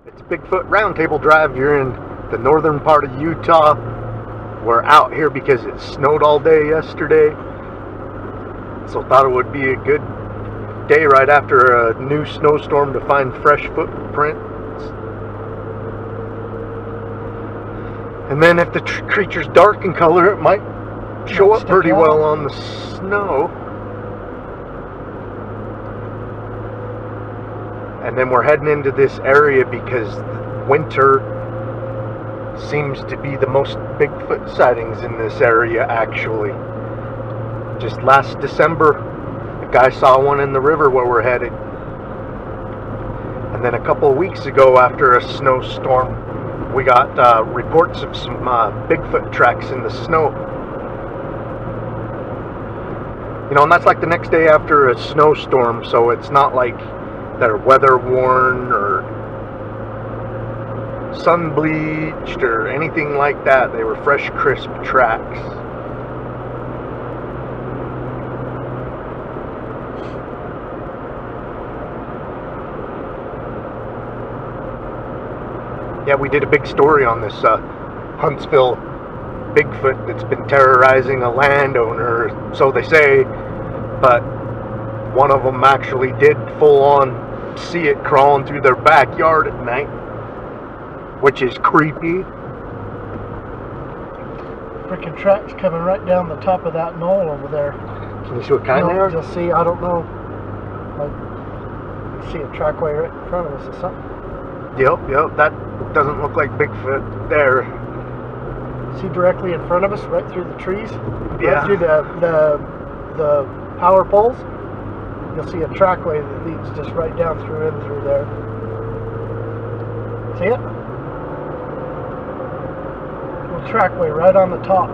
It's Bigfoot Roundtable Drive. You're in the northern part of Utah. We're out here because it snowed all day yesterday. So thought it would be a good day right after a new snowstorm to find fresh footprints. And then if the creature's dark in color, it might show up pretty well on the snow. And then we're heading into this area because winter seems to be the most Bigfoot sightings in this area, actually. Just last December, a guy saw one in the river where we're headed. And then a couple of weeks ago, after a snowstorm, we got reports of some Bigfoot tracks in the snow. You know, and that's like the next day after a snowstorm, so it's not like they're weather worn or sun bleached or anything like that. They were fresh, crisp tracks. Yeah, we did a big story on this Huntsville Bigfoot that's been terrorizing a landowner, so they say, but one of them actually did full on see it crawling through their backyard at night, which is creepy. Freaking tracks coming right down the top of that knoll over there. Can you see what kind they are? Just see, I don't know. Like, you see a trackway right in front of us or something. Yep, that doesn't look like Bigfoot there. See directly in front of us, right through the trees? Yeah. Right through the power poles? You'll see a trackway that leads just right down through there. See it? Little trackway right on the top.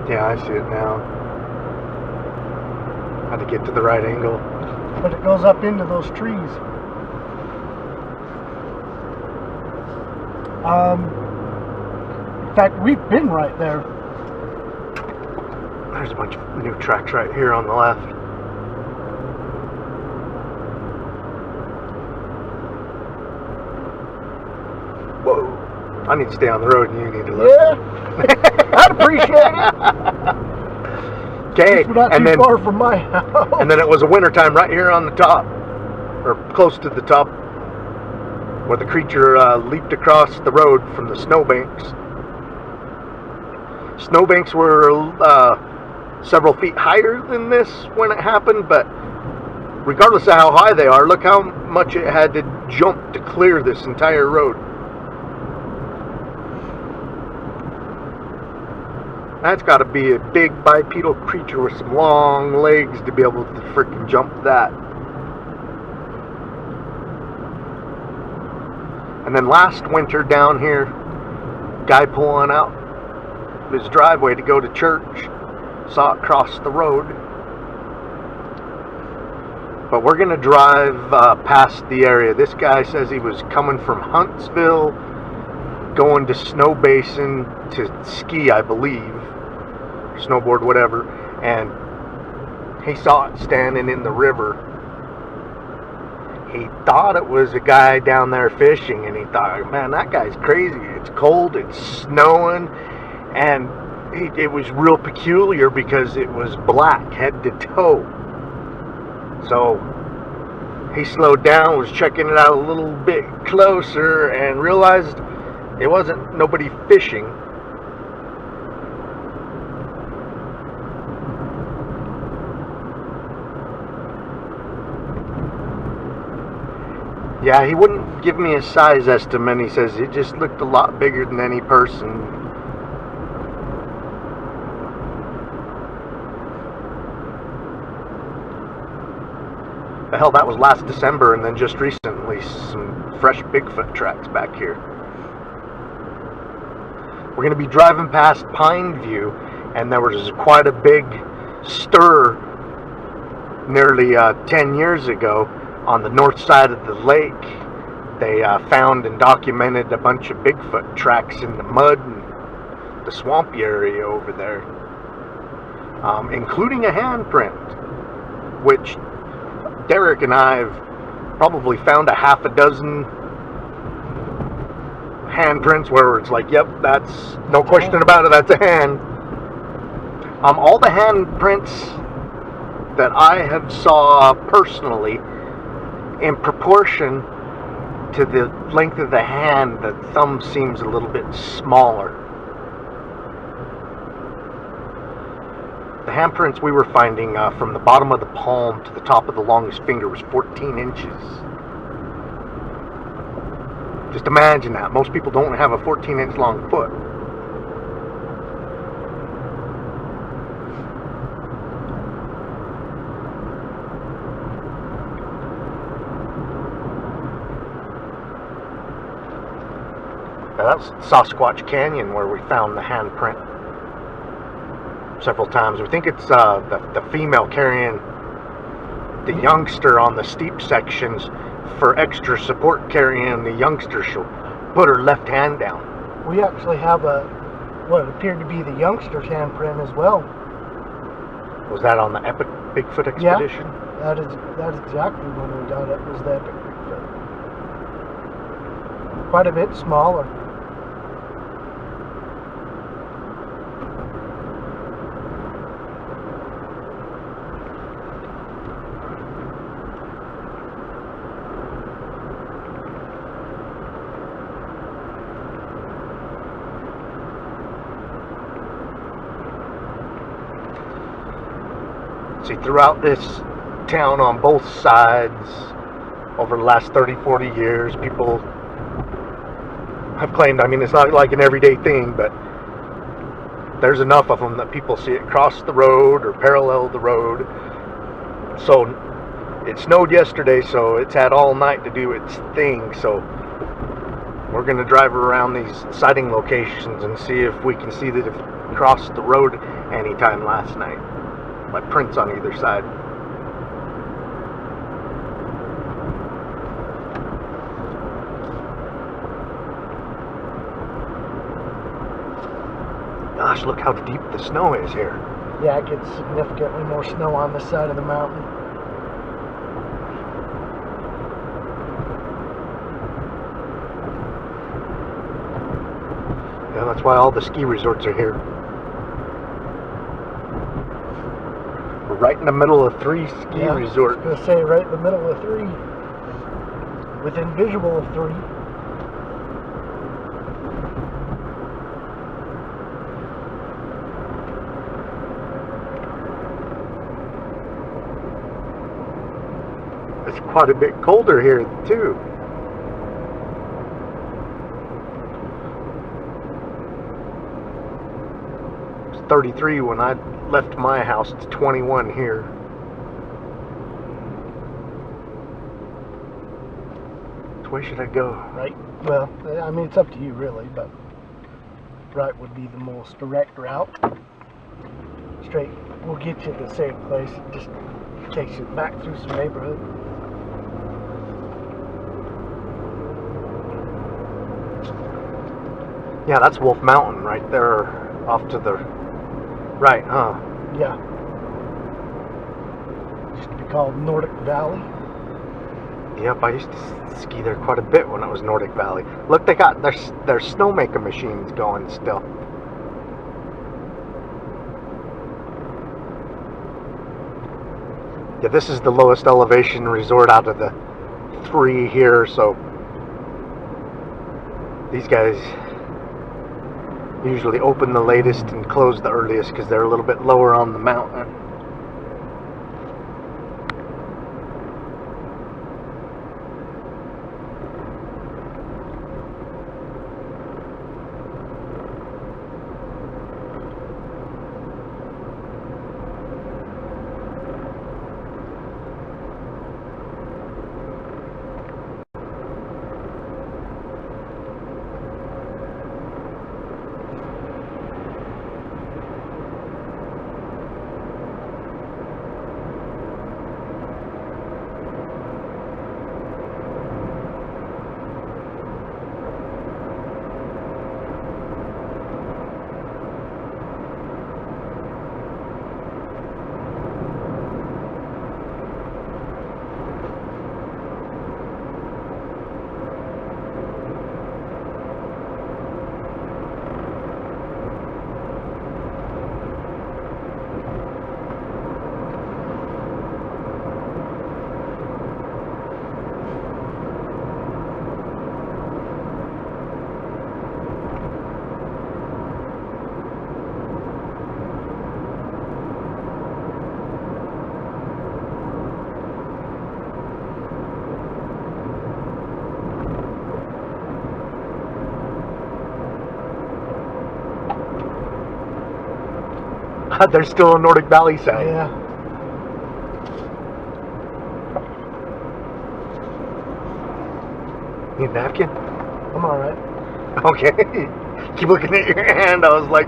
Yeah, I see it now. Had to get to the right angle. But it goes up into those trees. In fact, we've been right there. There's a bunch of new tracks right here on the left. Whoa. I need to stay on the road and you need to look. Yeah. I'd appreciate it. Okay. We're not too far from my house. And then it was a wintertime right here on the top, or close to the top, where the creature leaped across the road from the snowbanks. Snowbanks were several feet higher than this when it happened, but regardless of how high they are, look how much it had to jump to clear this entire road. That's got to be a big bipedal creature with some long legs to be able to freaking jump that. And then last winter down here, guy pulling out his driveway to go to church, saw it cross the road. But we're going to drive past the area. This guy says he was coming from Huntsville, going to Snow Basin to ski, I believe, snowboard, whatever, and he saw it standing in the river. He thought it was a guy down there fishing, and he thought, man, that guy's crazy. It's cold, it's snowing, and it was real peculiar because it was black head to toe. So he slowed down, was checking it out a little bit closer, and realized it wasn't nobody fishing. Yeah, he wouldn't give me a size estimate. He says it just looked a lot bigger than any person. The hell, that was last December, and then just recently some fresh Bigfoot tracks back here. We're going to be driving past Pineview, and there was quite a big stir nearly 10 years ago. On the north side of the lake, they found and documented a bunch of Bigfoot tracks in the mud and the swampy area over there, including a handprint, which Derek and I have probably found a half a dozen handprints where it's like, yep, that's no question about it, that's a hand. All the handprints that I have saw personally, in proportion to the length of the hand, the thumb seems a little bit smaller. The handprints we were finding from the bottom of the palm to the top of the longest finger was 14 inches. Just imagine that. Most people don't have a 14-inch long foot. Now that's Sasquatch Canyon where we found the handprint several times. We think it's the female carrying the youngster on the steep sections for extra support, carrying the youngster. She'll put her left hand down. We actually have what appeared to be the youngster's handprint as well. Was that on the Epic Bigfoot expedition? Yeah, that is exactly when we got it, was the Epic Bigfoot. Quite a bit smaller. See, throughout this town on both sides, over the last 30, 40 years, people have claimed, I mean, it's not like an everyday thing, but there's enough of them that people see it cross the road or parallel the road. So it snowed yesterday, so it's had all night to do its thing. So we're going to drive around these sighting locations and see if we can see that it crossed the road anytime last night. Like prints on either side. Gosh, look how deep the snow is here. Yeah, it gets significantly more snow on this side of the mountain. Yeah, that's why all the ski resorts are here. We're right in the middle of 3 ski resorts. I was going to say, right in the middle of 3. Within visual of 3. It's quite a bit colder here, too. It's 33 when I left my house. It's 21 here. Which way should I go? Right. Well, I mean, it's up to you, really, but right would be the most direct route. Straight will get you to the same place. It just takes you back through some neighborhood. Yeah, that's Wolf Mountain right there off to the right, huh? Yeah. Used to be called Nordic Valley. Yep, I used to ski there quite a bit when it was Nordic Valley. Look, they got their snowmaker machines going still. Yeah, this is the lowest elevation resort out of the 3 here, so these guys usually open the latest and close the earliest because they're a little bit lower on the mountain. There's still a Nordic Valley sign. Yeah. Need a napkin? I'm alright. Okay. Keep looking at your hand. I was like,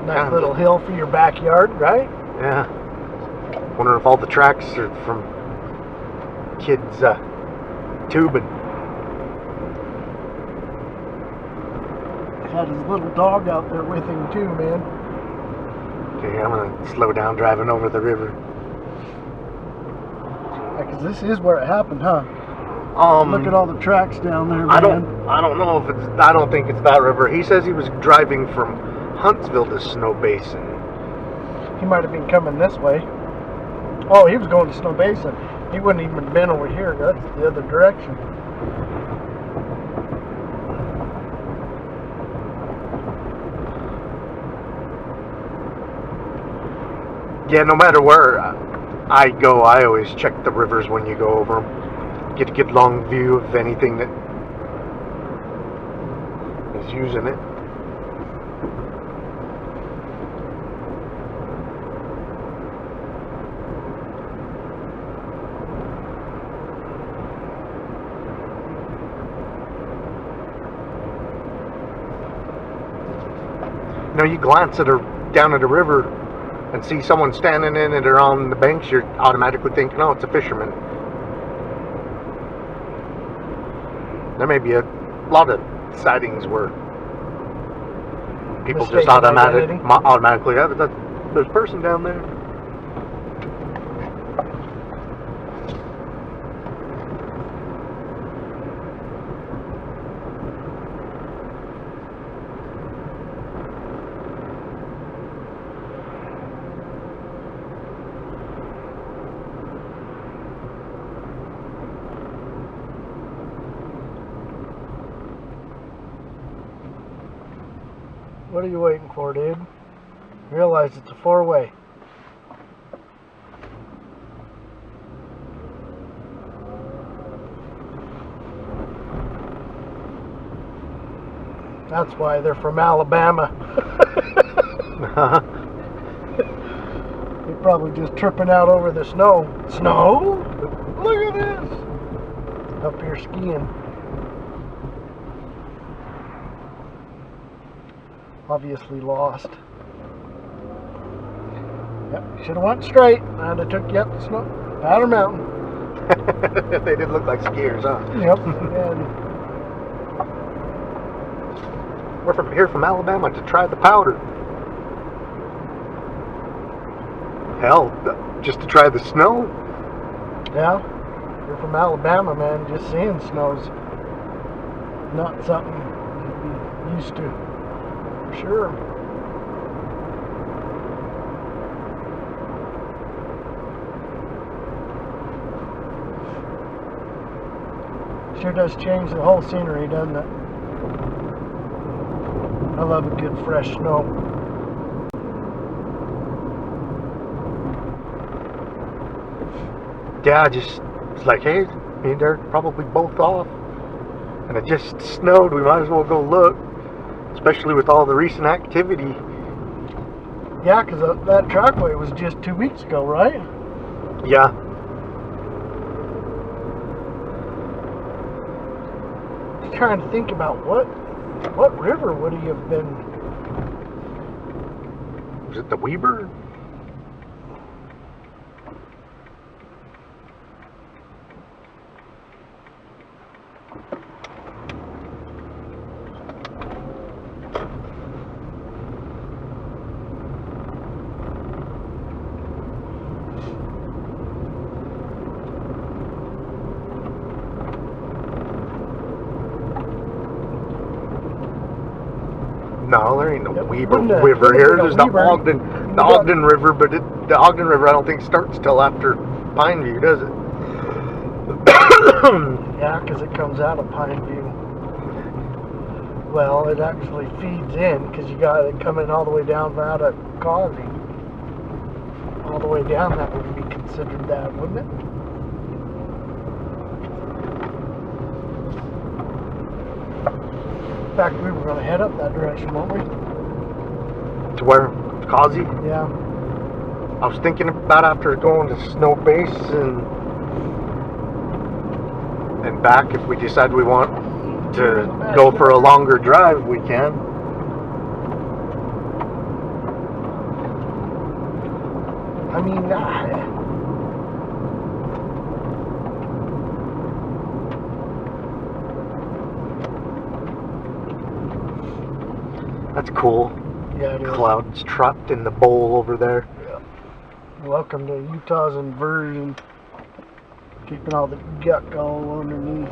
Nice little hill for your backyard, right? yeah. Wondering if all the tracks are from kids tubing. Had his little dog out there with him too, man. Okay, I'm gonna slow down driving over the river. Because this is where it happened, huh? Look at all the tracks down there, man. I don't know if it's. I don't think it's that river. He says he was driving from Huntsville to Snow Basin. He might have been coming this way. Oh, he was going to Snow Basin. He wouldn't even have been over here. That's the other direction. Yeah, no matter where I go, I always check the rivers when you go over them. Get a good long view of anything that is using it. You know, you glance at down at a river and see someone standing in it or on the banks, you're automatically thinking, oh, it's a fisherman. There may be a lot of sightings where people just automatically, yeah, there's a person down there. What are you waiting for, dude? Realize it's a four-way. That's why they're from Alabama. You're probably just tripping out over the snow. Snow? Look at this! Up here skiing. Obviously lost. Yep, should have went straight. I'd have took you up the snow, Powder Mountain. They did look like skiers, huh? Yep. And we're from Alabama to try the powder. Hell, just to try the snow. yeah, you're from Alabama, man. Just seeing snow's not something you'd be used to. Sure. Sure does change the whole scenery, doesn't it? I love a good fresh snow. Yeah, it's like, hey, me and Derek probably both off. And it just snowed, we might as well go look. Especially with all the recent activity. Yeah, because that trackway was just 2 weeks ago, right? Yeah. Just trying to think about what river would he have been? Was it the Weber? No, there ain't no Weber River here. There's the Ogden River, but the Ogden River I don't think starts till after Pineview, does it? Yeah, because it comes out of Pineview. Well, it actually feeds in because you got it coming all the way down out of Causey. All the way down, that would be considered that, wouldn't it? In fact, we were going to head up that direction, weren't we? To where? Causey? Yeah. I was thinking about after going to Snow Base and back, if we decide we want to go for a longer drive, we can. I mean, that's cool. yeah, it is. Clouds trapped in the bowl over there. Welcome to Utah's inversion. Keeping all the guck all underneath.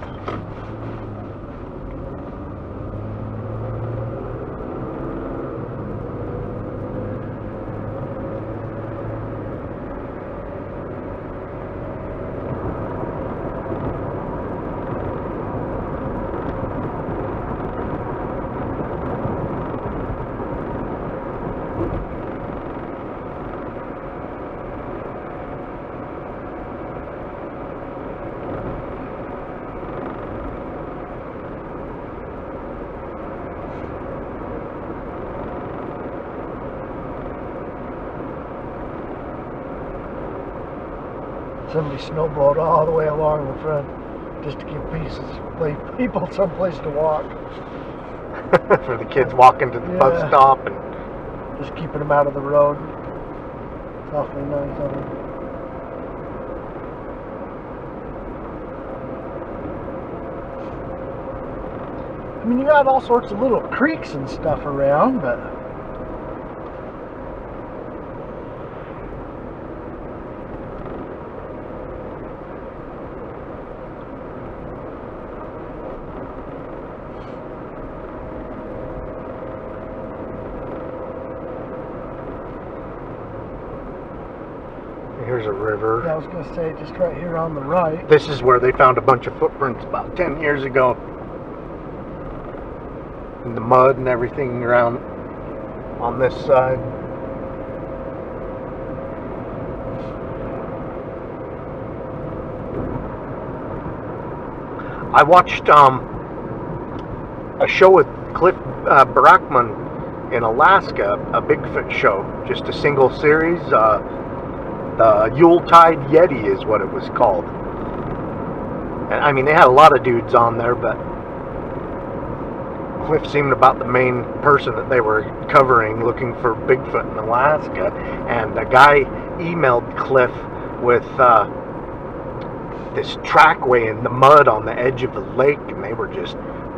Somebody snowblowed all the way along the front just to give people someplace to walk. For the kids walking to the bus stop and just keeping them out of the road. It's awfully nice of them. I mean, you got all sorts of little creeks and stuff around, but here's a river. yeah, I was going to say, just right here on the right. This is where they found a bunch of footprints about 10 years ago. In the mud and everything around on this side. I watched a show with Cliff Barackman in Alaska, a Bigfoot show, just a single series. The Yuletide Yeti is what it was called. And I mean, they had a lot of dudes on there, but Cliff seemed about the main person that they were covering, looking for Bigfoot in Alaska. And a guy emailed Cliff with this trackway in the mud on the edge of the lake, and they were just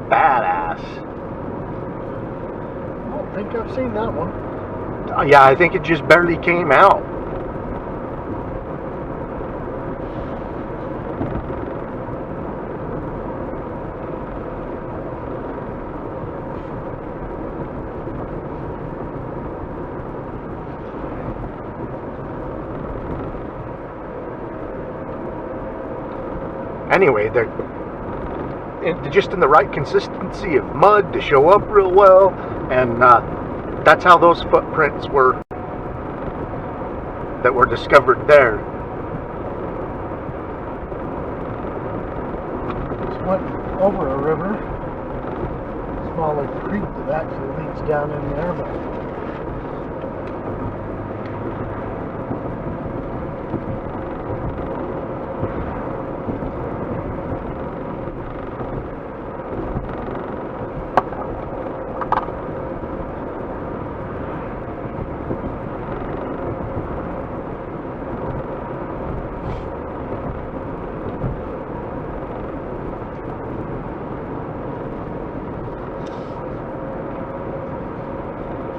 badass. I don't think I've seen that one. Yeah, I think it just barely came out. Anyway, they're just in the right consistency of mud to show up real well, and that's how those footprints were that were discovered there. Just went over a river, smaller creek that actually leads down in there, but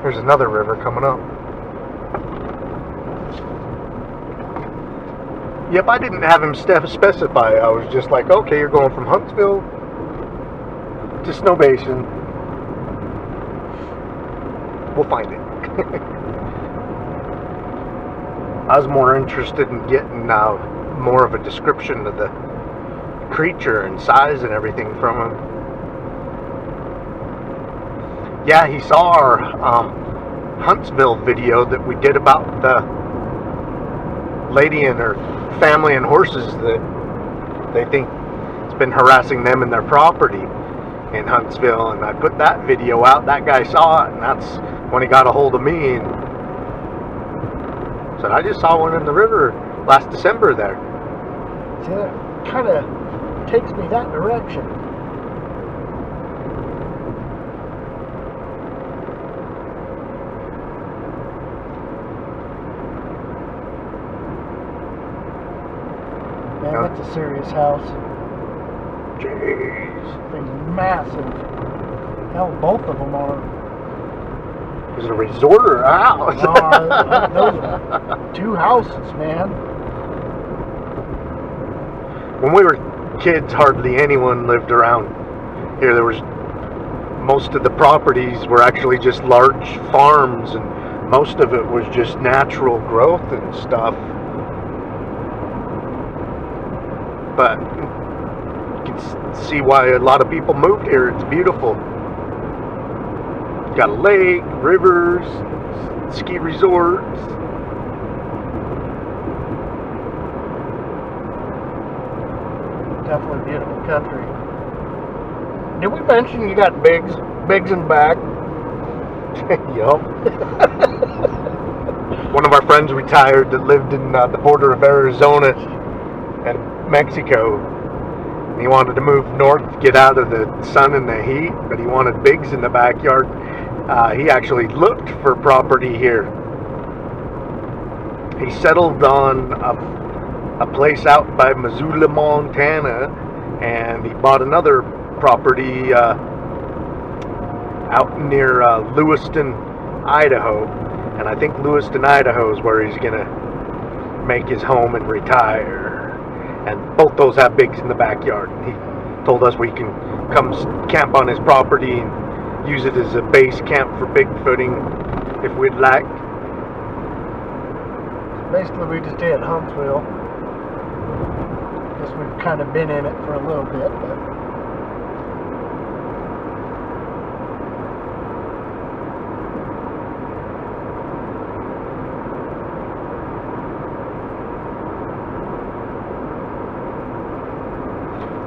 there's another river coming up. Yep, I didn't have him specify. I was just like, okay, you're going from Huntsville to Snow Basin. We'll find it. I was more interested in getting more of a description of the creature and size and everything from him. Yeah, he saw our Huntsville video that we did about the lady and her family and horses that they think it's been harassing them in their property in Huntsville, and I put that video out. That guy saw it, and that's when he got a hold of me and said, I just saw one in the river last December there. See, that kind of takes me that direction. Man, that's a serious house. Jeez. Thing's massive. Hell, both of them are. Is it a resort or a house? Those are 2 houses, man. When we were kids, hardly anyone lived around here. There was, most of the properties were actually just large farms, and most of it was just natural growth and stuff. But you can see why a lot of people moved here. It's beautiful. Got a lake, rivers, ski resorts. Definitely beautiful country. Did we mention you got Biggs in the back? Yup. One of our friends retired that lived in the border of Arizona and Mexico. He wanted to move north, get out of the sun and the heat, but he wanted Biggs in the backyard. He actually looked for property here. He settled on a place out by Missoula, Montana, and he bought another property out near Lewiston, Idaho. And I think Lewiston, Idaho is where he's going to make his home and retire. And both those have Biggs in the backyard. He told us we can come camp on his property and use it as a base camp for Bigfooting if we'd like. Basically, we just stay at Huntsville. Guess we've kind of been in it for a little bit, but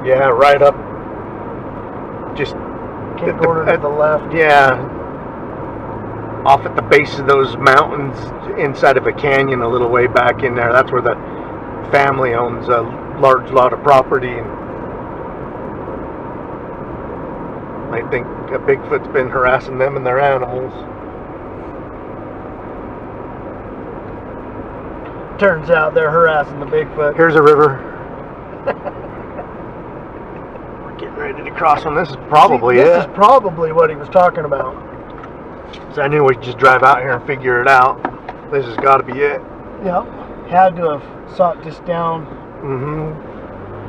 yeah, right up. Just can't go to the left. Yeah, off at the base of those mountains, inside of a canyon, a little way back in there. That's where the family owns a large lot of property, and I think a Bigfoot's been harassing them and their animals. Turns out they're harassing the Bigfoot. Here's a river. We're getting ready to cross one. This is probably This is probably what he was talking about. So I knew we'd just drive out here and figure it out. This has got to be it. Yeah, had to have sought this down. Mm-hmm.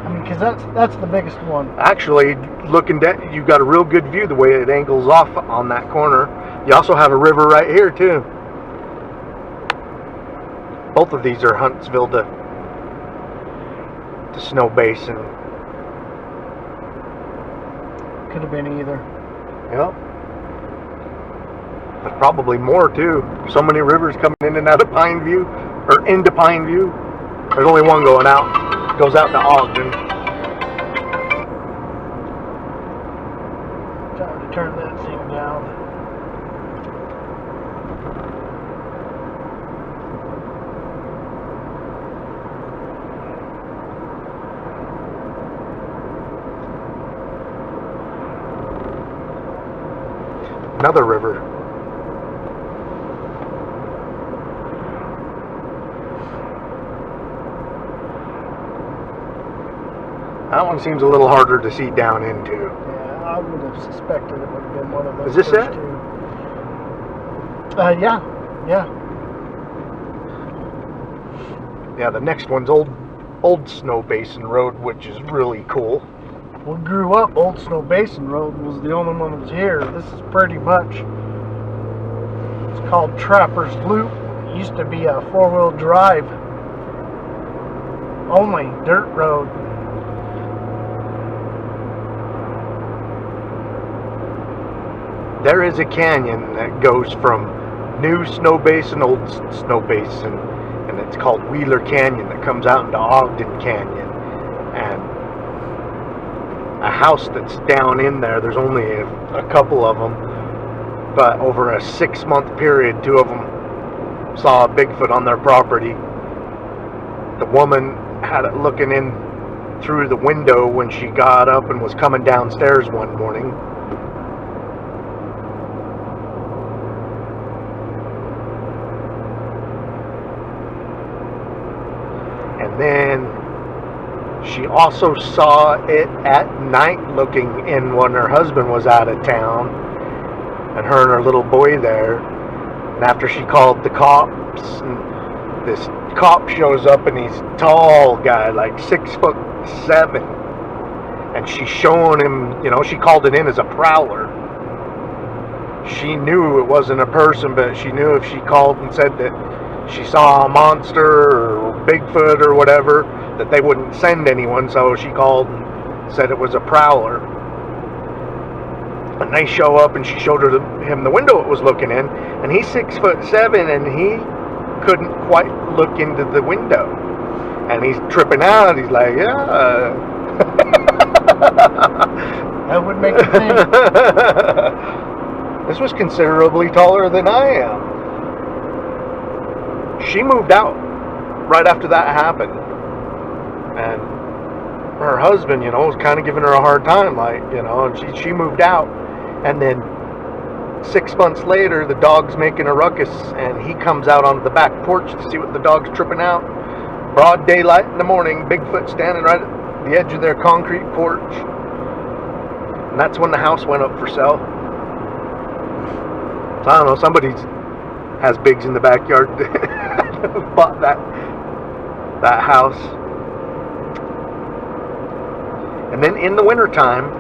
I mean, because that's the biggest one. Actually, looking down, you've got a real good view the way it angles off on that corner. You also have a river right here too. Both of these are Huntsville to Snow Basin. Could have been either. Yep. There's probably more too. So many rivers coming in and out of Pineview, or into Pineview. There's only one going out. It goes out to Ogden. Time to turn that thing down. Another river. That one seems a little harder to see down into. Yeah, I would have suspected it would have been one of those. Is this first it? two. Yeah. Yeah, the next one's Old Snow Basin Road, which is really cool. We grew up, Old Snow Basin Road was the only one that was here. This is pretty much, it's called Trapper's Loop. It used to be a 4-wheel drive only dirt road. there is a canyon that goes from New Snow Basin, Old Snow Basin, and it's called Wheeler Canyon, that comes out into Ogden Canyon. And a house that's down in there, there's only a couple of them, but over a 6-month period, 2 of them saw a Bigfoot on their property. The woman had it looking in through the window when she got up and was coming downstairs one morning. And then she also saw it at night looking in when her husband was out of town, and her and her little boy there. And after she called the cops, and this cop shows up, and he's a tall guy, like 6'7", and she's showing him, you know, she called it in as a prowler. She knew it wasn't a person, but she knew if she called and said that she saw a monster or Bigfoot or whatever, that they wouldn't send anyone, so she called and said it was a prowler. And they show up, and she showed him the window it was looking in, and he's 6'7", and he couldn't quite look into the window, and he's tripping out. He's like, yeah. That would make it think. This was considerably taller than I am. She moved out right after that happened, and her husband, you know, was kind of giving her a hard time, like, you know, and she moved out. And then 6 months later, the dog's making a ruckus, and he comes out onto the back porch to see what the dog's tripping out. Broad daylight in the morning, Bigfoot standing right at the edge of their concrete porch. And that's when the house went up for sale. So I don't know, somebody has Bigs in the backyard. Bought that house. And then in the wintertime,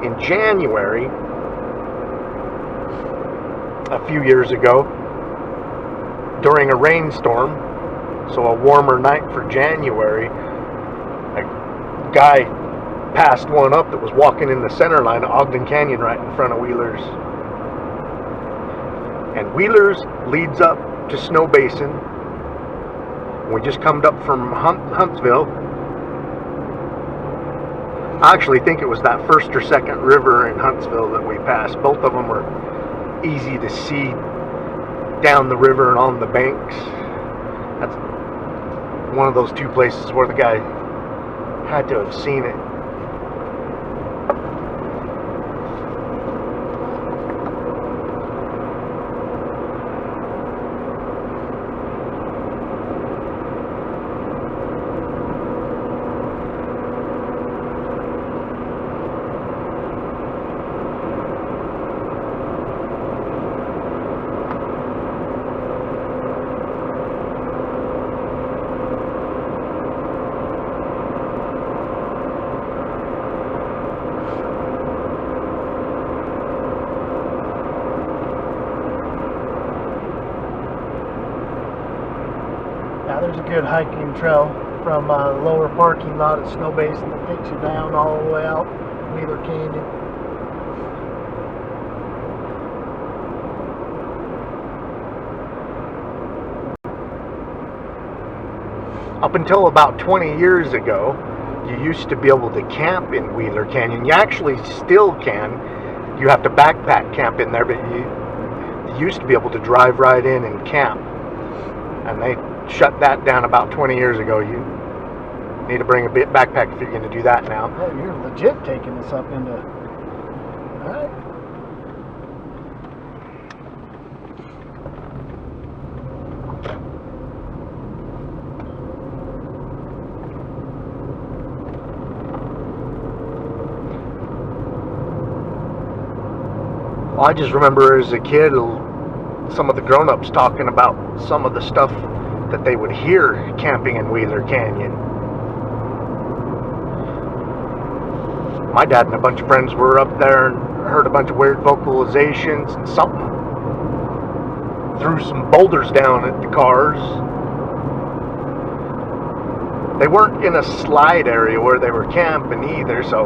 in January, a few years ago, during a rainstorm, so a warmer night for January, a guy passed one up that was walking in the center line of Ogden Canyon right in front of Wheeler's. And Wheeler's leads up to Snow Basin. We just come up from Huntsville. I actually think it was that first or second river in Huntsville that we passed. Both of them were easy to see down the river and on the banks. That's one of those 2 places where the guy had to have seen it. There's a good hiking trail from the lower parking lot at Snow Basin that takes you down all the way out Wheeler Canyon. Up until about 20 years ago, you used to be able to camp in Wheeler Canyon. You actually still can. You have to backpack camp in there, but you used to be able to drive right in and camp. And they shut that down about 20 years ago. You need to bring a backpack if you're going to do that now. Oh, you're legit taking this up into... Alright. Well, I just remember as a kid, some of the grown-ups talking about some of the stuff that they would hear camping in Wheeler Canyon. My dad and a bunch of friends were up there and heard a bunch of weird vocalizations, and something threw some boulders down at the cars. They weren't in a slide area where they were camping either, so...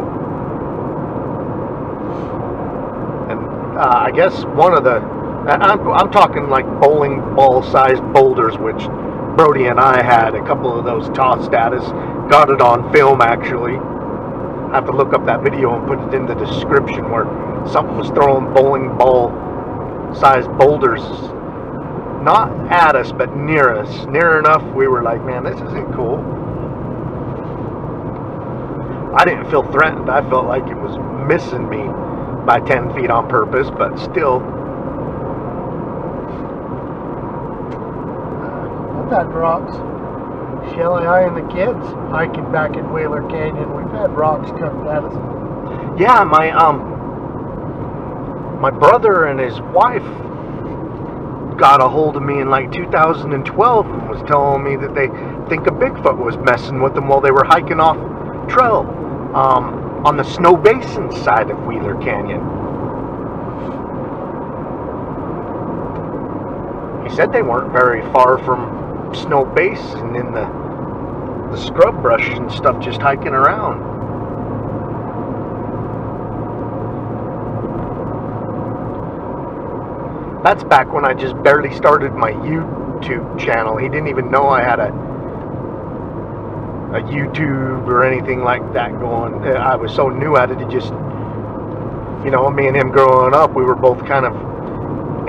And I guess one of the, I'm talking like bowling ball sized boulders, which Brody and I had a couple of those tossed at us. Got it on film, actually. I have to look up that video and put it in the description, where something was throwing bowling ball sized boulders, not at us, but near us. Near enough, we were like, man, this isn't cool. I didn't feel threatened. I felt like it was missing me by 10 feet on purpose, but still. I've had rocks. Shelly, I and the kids hiking back in Whaler Canyon. We've had rocks chucked at us. Yeah, my brother and his wife got a hold of me in like 2012 and was telling me that they think a Bigfoot was messing with them while they were hiking off trail on the Snow Basin side of Wheeler Canyon. He said they weren't very far from Snow Basin in the scrub brush and stuff, just hiking around. That's back when I just barely started my YouTube channel. He didn't even know I had a YouTube or anything like that going. I was so new at it, it just, you know, me and him growing up, we were both kind of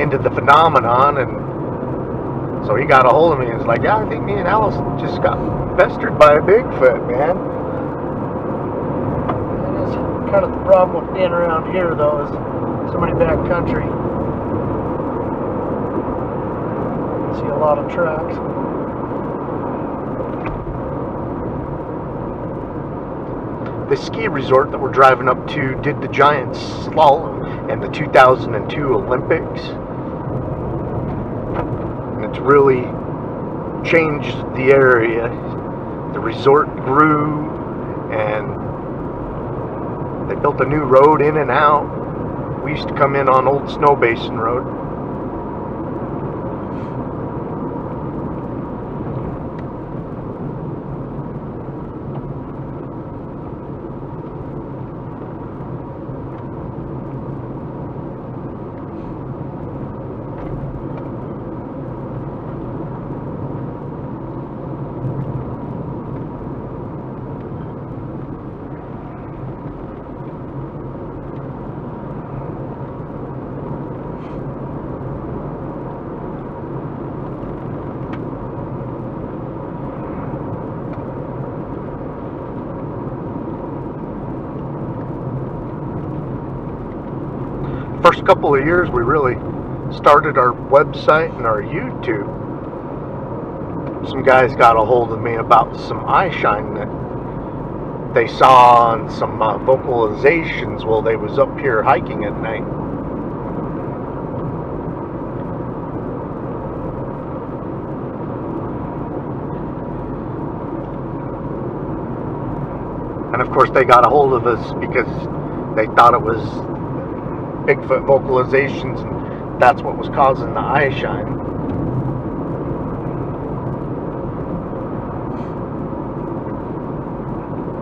into the phenomenon, and so he got a hold of me and was like, yeah, I think me and Alice just got pestered by a Bigfoot, man. That is kind of the problem with being around here, though, is so many back country. See a lot of tracks. The ski resort that we're driving up to did the giant slalom in the 2002 Olympics. And it's really changed the area. The resort grew, and they built a new road in and out. We used to come in on Old Snow Basin Road. First couple of years we really started our website and our YouTube. Some guys got a hold of me about some eye shine that they saw on some vocalizations while they was up here hiking at night. And of course they got a hold of us because they thought it was Bigfoot vocalizations, and that's what was causing the eye shine.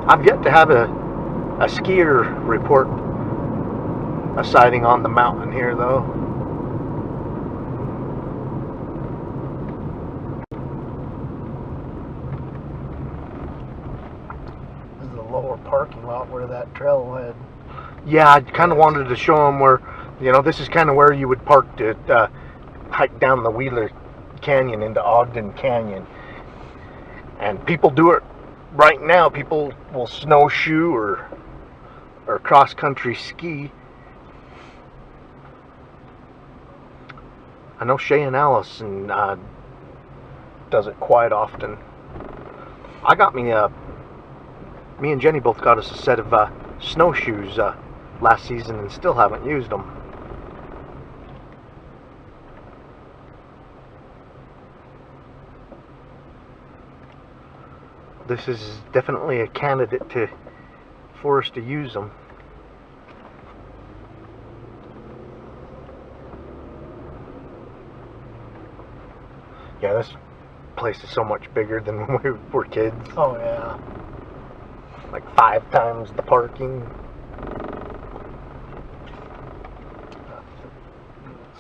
I've yet to have a skier report a sighting on the mountain here, though. This is the lower parking lot where that trail led. Yeah, I kind of wanted to show them where, you know, this is kind of where you would park to hike down the Wheeler Canyon into Ogden Canyon. And people do it right now. People will snowshoe or cross-country ski. I know Shay and Allison does it quite often. I got me and Jenny both got us a set of snowshoes last season and still haven't used them. This is definitely a candidate for us to use them. Yeah, this place is so much bigger than when we were kids. Oh yeah. Like 5 times the parking.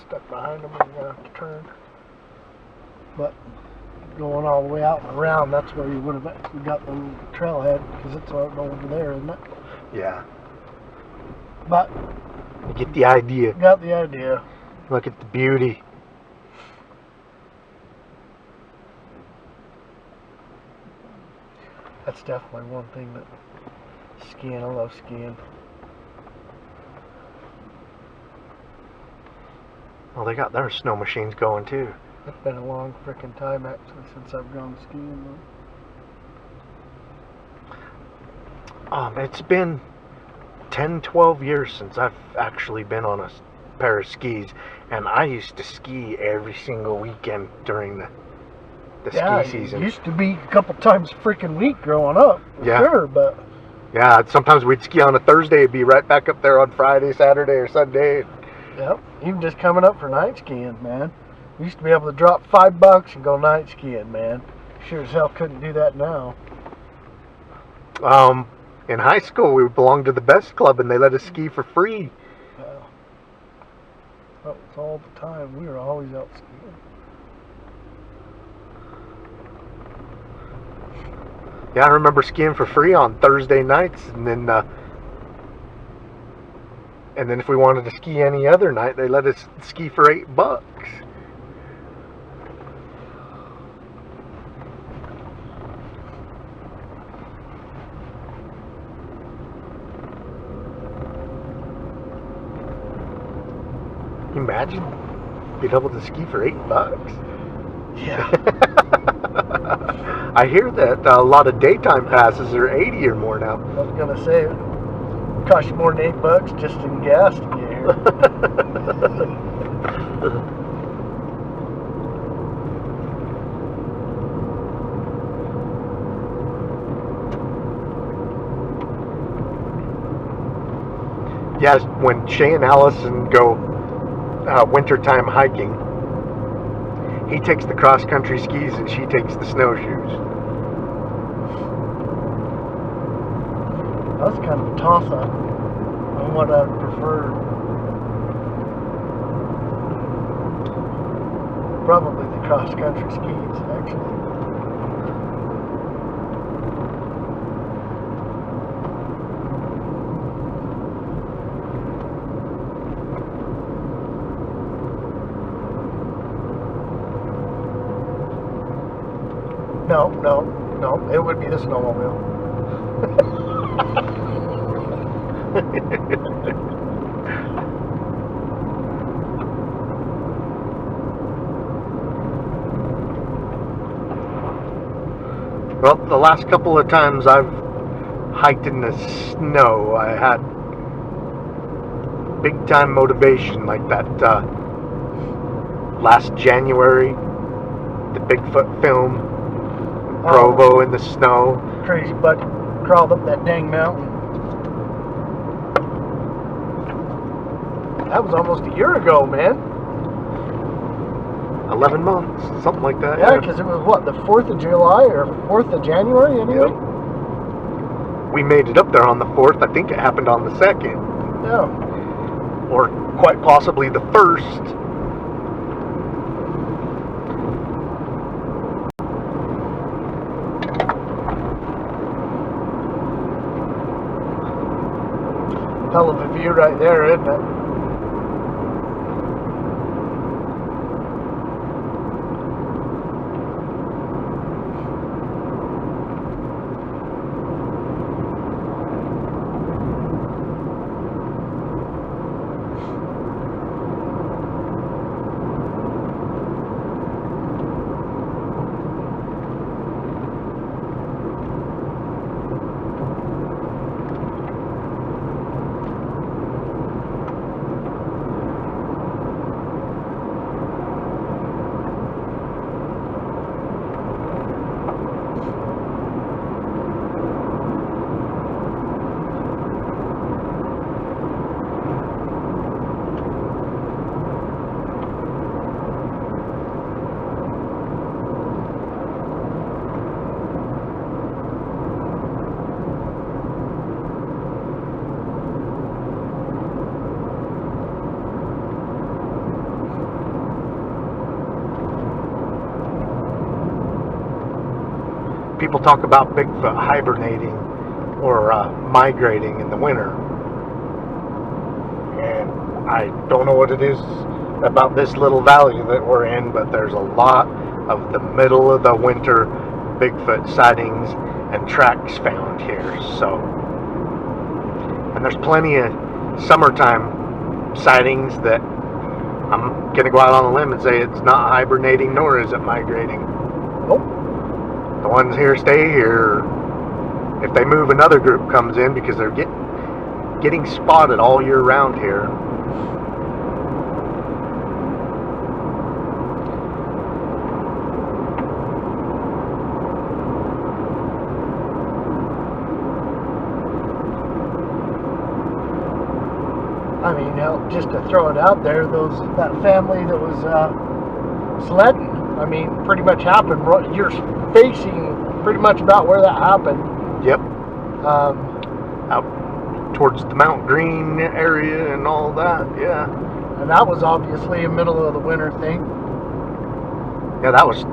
stuck behind them and you're going to have to turn. But going all the way out and around, that's where you would have actually got the trailhead, because it's over there, isn't it? Yeah. But You get the idea. got the idea. Look at the beauty. That's definitely one thing that skiing, I love skiing. Well, they got their snow machines going too. It's been a long frickin' time actually since I've gone skiing though. It's been 10, 12 years since I've actually been on a pair of skis, and I used to ski every single weekend during the ski season. It used to be a couple times a freaking week growing up. Yeah. Sure, but Yeah, sometimes we'd ski on a Thursday, it'd be right back up there on Friday, Saturday, or Sunday. yep, even just coming up for night skiing, man. We used to be able to drop $5 and go night skiing, man. Sure as hell couldn't do that now. In high school, we belonged to the best club, and they let us ski for free. That was all the time. We were always out skiing. Yeah, I remember skiing for free on Thursday nights, and then if we wanted to ski any other night, they let us ski for $8. Can you imagine being able to ski for $8? Yeah. I hear that a lot of daytime passes are 80 or more now. I was gonna say it costs you more than $8 just in gas to get here. Yes, when Shay and Allison go wintertime hiking, he takes the cross-country skis and she takes the snowshoes. That's kind of a toss-up on what I prefer. Probably the cross-country skis, actually. No, it would be the snowmobile. Well, the last couple of times I've hiked in the snow, I had big time motivation, like that last January, the Bigfoot film, Provo in the snow. Crazy butt crawled up that dang mountain. That was almost a year ago, man. 11 months, something like that. Yeah, because it was what, the 4th of July or 4th of January anyway? Yep. We made it up there on the 4th. I think it happened on the 2nd. Yeah. Or quite possibly the 1st. Hell of a view right there, isn't it? people talk about Bigfoot hibernating or migrating in the winter. And I don't know what it is about this little valley that we're in, but there's a lot of the middle of the winter Bigfoot sightings and tracks found here. So, and there's plenty of summertime sightings that I'm gonna go out on a limb and say it's not hibernating nor is it migrating. Nope. The ones here stay here. If they move, another group comes in because they're getting spotted all year round here. I mean, just to throw it out there, that family that was sledding, I mean, pretty much happened. You're facing pretty much about where that happened. Yep. Out towards the Mount Green area and all that, yeah. And that was obviously a middle of the winter thing. Yeah, that was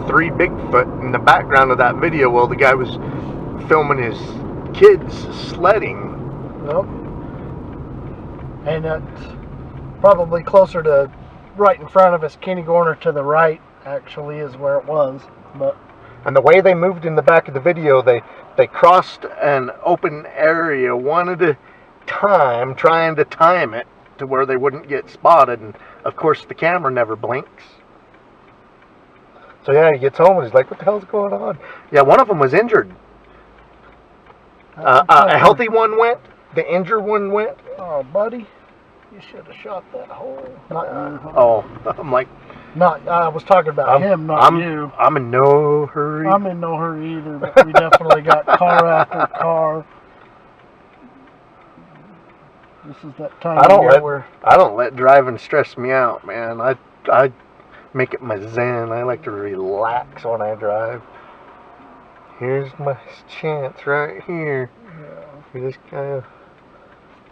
3 Bigfoot in the background of that video while the guy was filming his kids sledding. Yep. And it's probably closer to right in front of us, Kenny Gorner to the right, actually, is where it was. And the way they moved in the back of the video, they crossed an open area one at a time, trying to time it to where they wouldn't get spotted. And of course, the camera never blinks. So yeah, he gets home and he's like, "What the hell's going on?" Yeah, one of them was injured. A healthy one went. The injured one went. Oh, buddy, you should have shot that hole. Not you. Oh, I'm like. I was talking about him, not you. I'm in no hurry. I'm in no hurry either, but we definitely got car after car. This is that time of year where I don't let driving stress me out, man. I make it my zen. I like to relax when I drive. Here's my chance right here. Yeah. For this guy of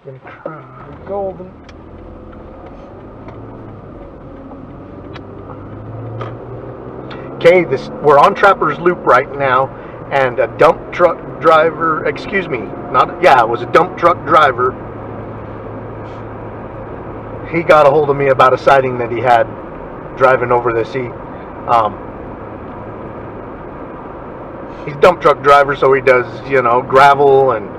gonna cry. Golden. Okay, we're on Trapper's Loop right now, and a dump truck driver, it was a dump truck driver. He got a hold of me about a sighting that he had driving over this. He's a dump truck driver, so he does, gravel and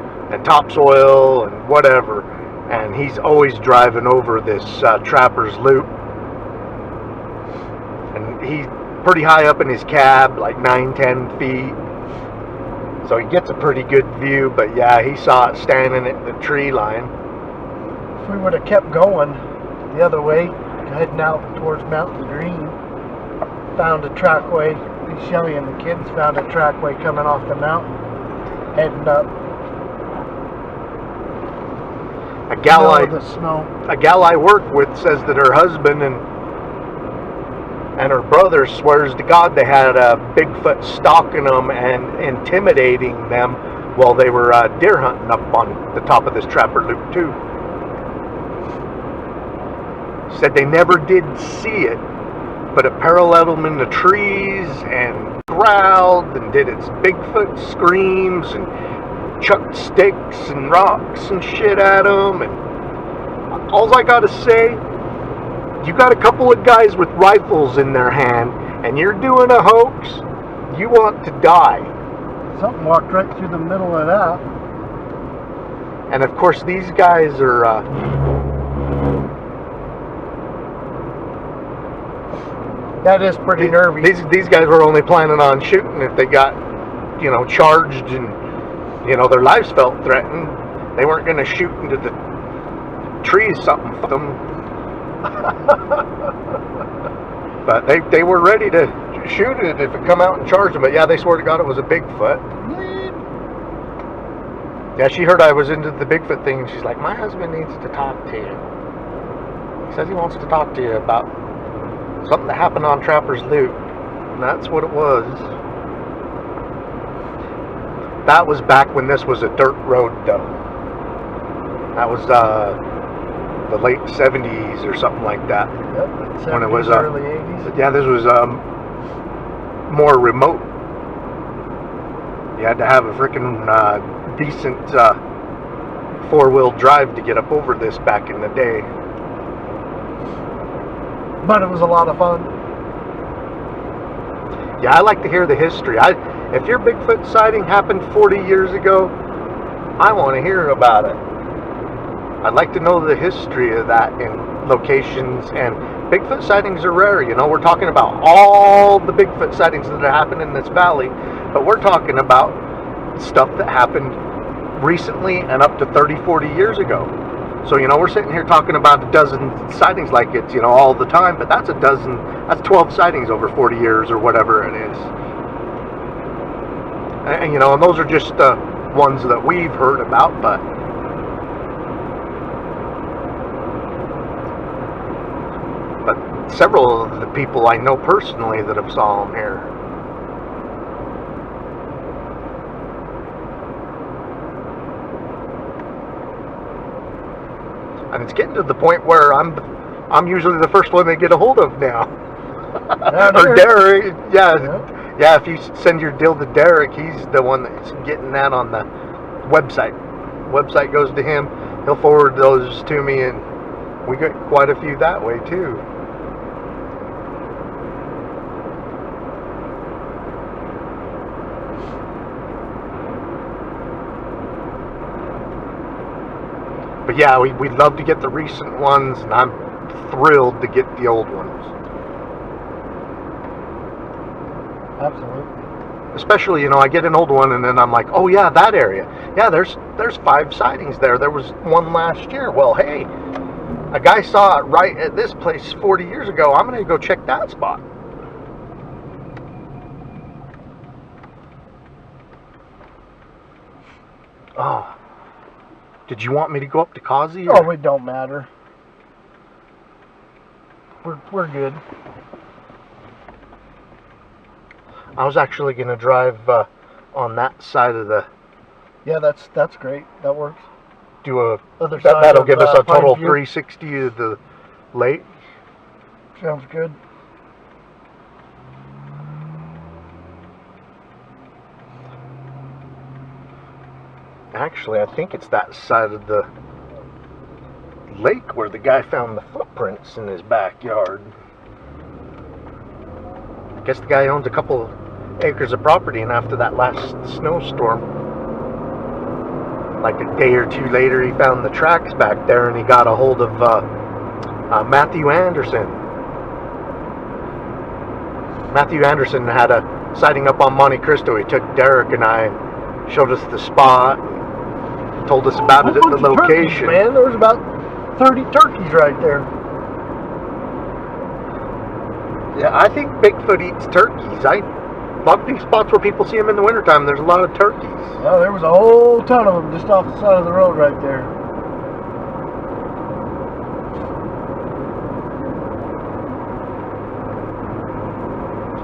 topsoil and whatever, and he's always driving over this Trapper's Loop, and he's pretty high up in his cab, like 9-10 feet, so he gets a pretty good view. But yeah, he saw it standing at the tree line. If we would have kept going the other way, heading out towards Mountain Green, found a trackway. Shelly and the kids found a trackway coming off the mountain, heading up. A gal I work with says that her husband and her brother swears to God they had a Bigfoot stalking them and intimidating them while they were deer hunting up on the top of this Trapper Loop too. Said they never did see it, but it paralleled them in the trees and growled and did its Bigfoot screams and chucked sticks and rocks and shit at them. And all I gotta say, you got a couple of guys with rifles in their hand and you're doing a hoax, you want to die. Something walked right through the middle of that. And of course these guys are that is pretty nervy. These guys were only planning on shooting if they got, charged and, their lives felt threatened. They weren't going to shoot into the trees, something for them. But they were ready to shoot it if it come out and charge them. But yeah, they swore to God it was a Bigfoot. Yeah, she heard I was into the Bigfoot thing, and she's like, "My husband needs to talk to you. He says he wants to talk to you about something that happened on Trapper's Loop." And that's what it was. That was back when this was a dirt road, though. That was the late 70s or something like that. Yep, 70s, when it was early 80s. Yeah, this was more remote You had to have a freaking decent four-wheel drive to get up over this back in the day. But it was a lot of fun. Yeah, I like to hear the history. If your Bigfoot sighting happened 40 years ago, I want to hear about it. I'd like to know the history of that in locations. And Bigfoot sightings are rare. You know, we're talking about all the Bigfoot sightings that have happened in this valley, but we're talking about stuff that happened recently and up to 30, 40 years ago. So, you know, we're sitting here talking about a dozen sightings like it's, you know, all the time, but that's 12 sightings over 40 years or whatever it is. And you know, and those are just ones that we've heard about, but several of the people I know personally that have saw them here. And it's getting to the point where I'm usually the first one they get a hold of now. Or Derek, yeah. If you send your deal to Derek, he's the one that's getting that on the website. Website goes to him. He'll forward those to me, and we get quite a few that way too. But yeah, we'd love to get the recent ones, and I'm thrilled to get the old ones. Absolutely. Especially, you know, I get an old one, and then I'm like, oh yeah, that area. Yeah, there's 5 sightings there. There was one last year. Well, hey, a guy saw it right at this place 40 years ago. I'm going to go check that spot. Oh. Did you want me to go up to Kazi? Oh, it don't matter. We're good. I was actually going to drive on that side of the... Yeah, that's great. That works. Do a... Other side that'll of, give us a total Pineview. 360 of the lake. Sounds good. Actually, I think it's that side of the lake where the guy found the footprints in his backyard. I guess the guy owns a couple acres of property, and after that last snowstorm, like a day or two later, he found the tracks back there, and he got a hold of Matthew Anderson. Matthew Anderson had a sighting up on Monte Cristo. He took Derek and I and showed us the spot, and told us about it at the location. Turkeys, man, there was about 30 turkeys right there. Yeah, I think Bigfoot eats turkeys. A lot of these spots where people see them in the wintertime, there's a lot of turkeys. Oh, there was a whole ton of them just off the side of the road right there.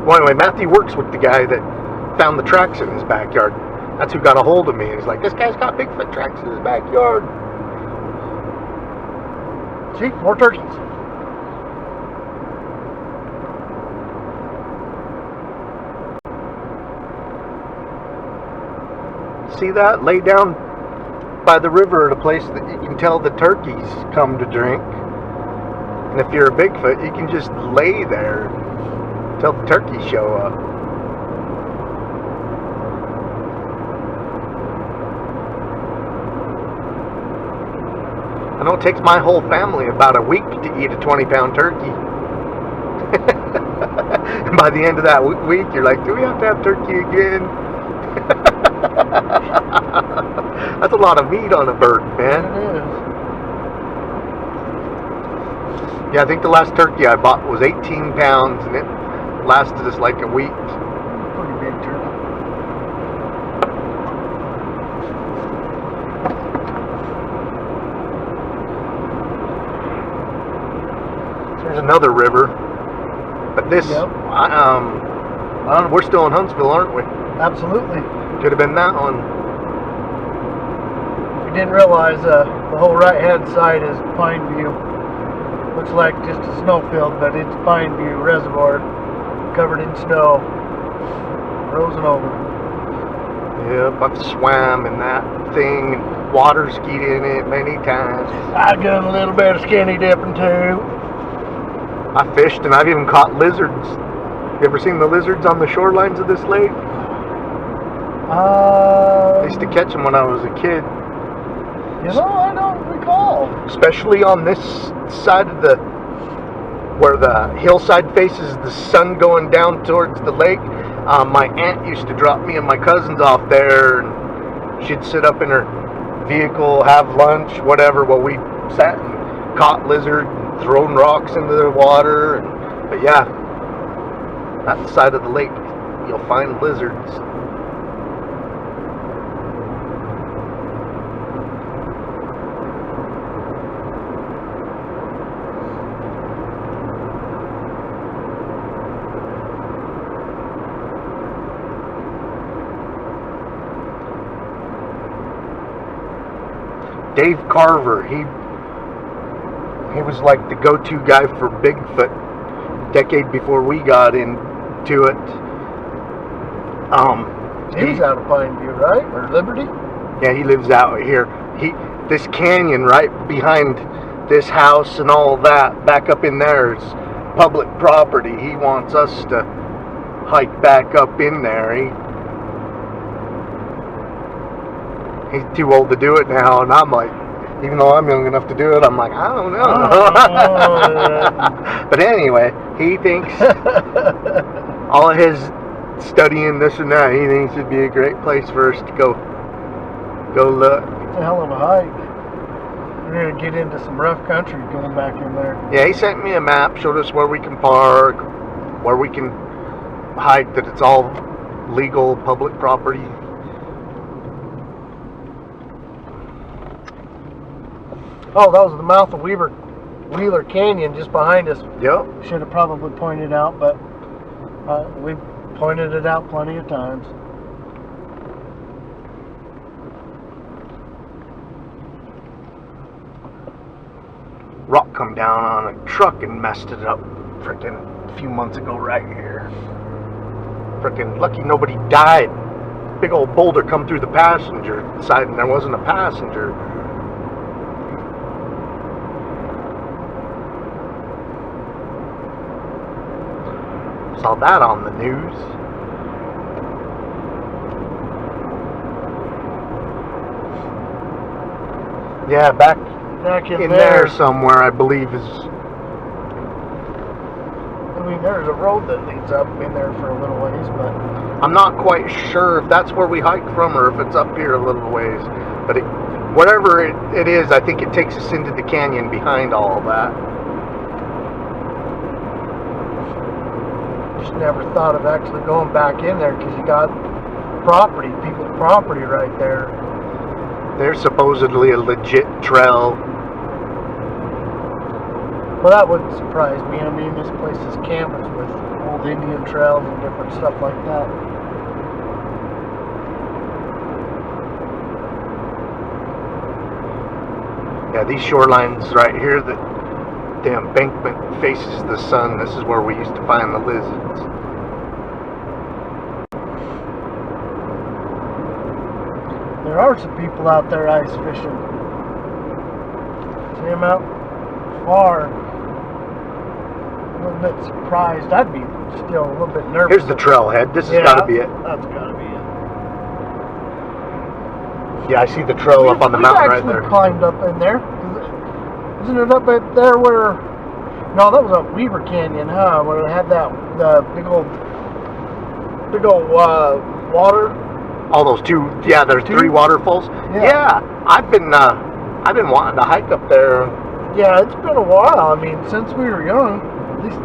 Well, anyway, Matthew works with the guy that found the tracks in his backyard. That's who got a hold of me. He's like, this guy's got Bigfoot tracks in his backyard. See, more turkeys. See that? Lay down by the river at a place that you can tell the turkeys come to drink. And if you're a Bigfoot, you can just lay there till the turkeys show up. I know it takes my whole family about a week to eat a 20-pound turkey. And by the end of that week, you're like, do we have to have turkey again? That's a lot of meat on a bird, man. It is. Yeah, I think the last turkey I bought was 18 pounds, and it lasted us like a week. Pretty big turkey. There's another river, but this, Yep. I don't know, we're still in Huntsville, aren't we? Absolutely. Could have been that one. If you didn't realize, the whole right-hand side is Pineview. Looks like just a snowfield, but it's Pineview Reservoir, covered in snow, frozen over. Yep, I've swam in that thing and water skied in it many times. I've done a little bit of skinny dipping too. I fished and I've even caught lizards. You ever seen the lizards on the shorelines of this lake? I used to catch them when I was a kid. You know, I don't recall. Especially on this side of where the hillside faces the sun going down towards the lake. My aunt used to drop me and my cousins off there, and she'd sit up in her vehicle, have lunch, whatever, while we sat and caught lizard, and thrown rocks into the water. But yeah, that side of the lake, you'll find lizards. Dave Carver, he was like the go-to guy for Bigfoot a decade before we got into it. He's out of Pineview, right? Or Liberty? Yeah, he lives out here. This canyon right behind this house and all that, back up in there is public property. He wants us to hike back up in there. He's too old to do it now, and I'm like, even though I'm young enough to do it, I'm like, I don't know. But anyway, he thinks all of his studying this and that, he thinks it'd be a great place for us to go look. It's a hell of a hike. We're gonna get into some rough country going back in there. Yeah, he sent me a map, showed us where we can park, where we can hike, that it's all legal public property. Oh, that was the mouth of Wheeler Canyon just behind us. Yep. Should have probably pointed out, but we've pointed it out plenty of times. Rock come down on a truck and messed it up freaking a few months ago right here. Freaking lucky nobody died. Big old boulder come through the passenger side and there wasn't a passenger. Saw that on the news. Yeah, back in there somewhere, I believe is. I mean, there's a road that leads up in there for a little ways, but I'm not quite sure if that's where we hiked from or if it's up here a little ways. But whatever it is, I think it takes us into the canyon behind all of that. just never thought of actually going back in there because you got property, people's property right there. There's supposedly a legit trail. Well, that wouldn't surprise me. I mean, this place is canvas with old Indian trails and different stuff like that. Yeah, these shorelines right here, the embankment faces the sun. This is where we used to find the lizards. There are some people out there ice fishing. See them out far. A little bit surprised. I'd be still a little bit nervous. Here's the trailhead. This has got to be it. That's got to be it. Yeah, I see the trail up on the mountain right there. We actually climbed up in there. Isn't it up at there where... No, that was up Weaver Canyon, huh? Where it had that big old water. All those two, yeah, there's three waterfalls. Yeah, I've been wanting to hike up there. Yeah, it's been a while. I mean, since we were young, at least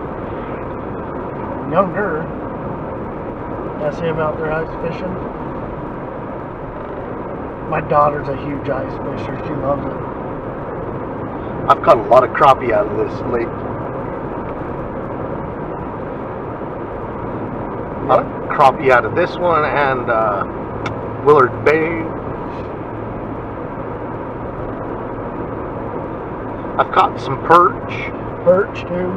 younger. I see him out there ice fishing. My daughter's a huge ice fisher. She loves it. I've caught a lot of crappie out of this lake. A lot of crappie out of this one and Willard Bay. I've caught some perch. Perch too.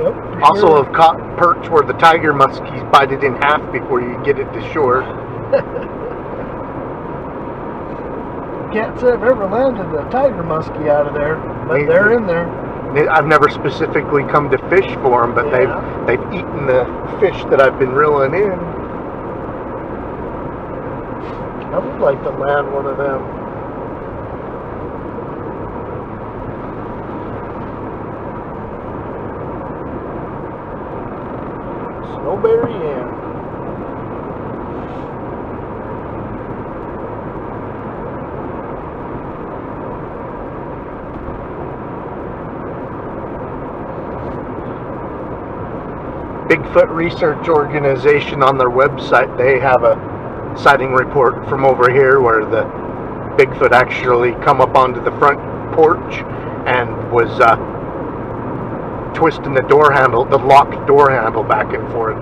Yep. Also have caught perch where the tiger muskies bite it in half before you get it to shore. can't say I've ever landed a tiger muskie out of there, but Me they're too. in there. I've never specifically come to fish for them, but Yeah. they've eaten the fish that I've been reeling in. I would like to land one of them. Snowberry Inn. Bigfoot Research Organization, on their website, they have a sighting report from over here where the Bigfoot actually come up onto the front porch and was twisting the door handle, the locked door handle, back and forth.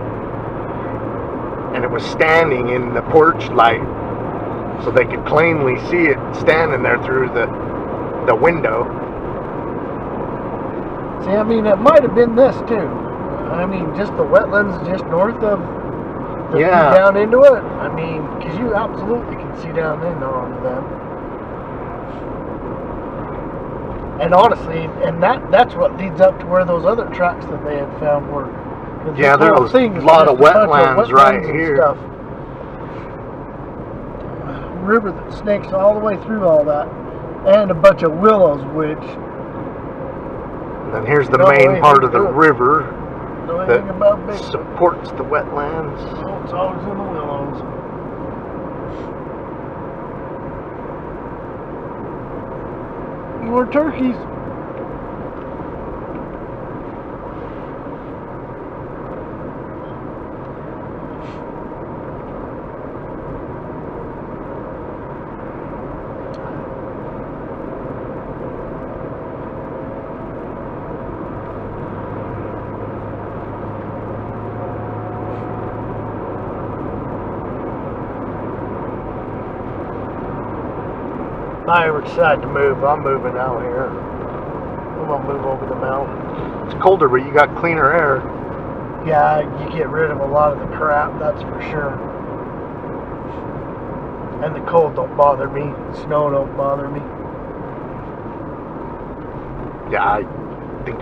And it was standing in the porch light, so they could plainly see it standing there through the window. See, I mean, it might have been this too. I mean, just the wetlands just north of the view down into it. I mean, because you absolutely can see down into onto them. And honestly, and that's what leads up to where those other tracks that they had found were. Yeah, there was a lot of wetlands right here. Stuff. River that snakes all the way through all that, and a bunch of willows, which. And then here's the main part of the river that about Bigfoot. supports the wetlands. Oh, it's always in the willows. More turkeys. If I ever decide to move, I'm moving out here. I'm gonna move over the mountain. It's colder, but you got cleaner air. Yeah, you get rid of a lot of the crap, that's for sure. And the cold don't bother me. The snow don't bother me. Yeah, I think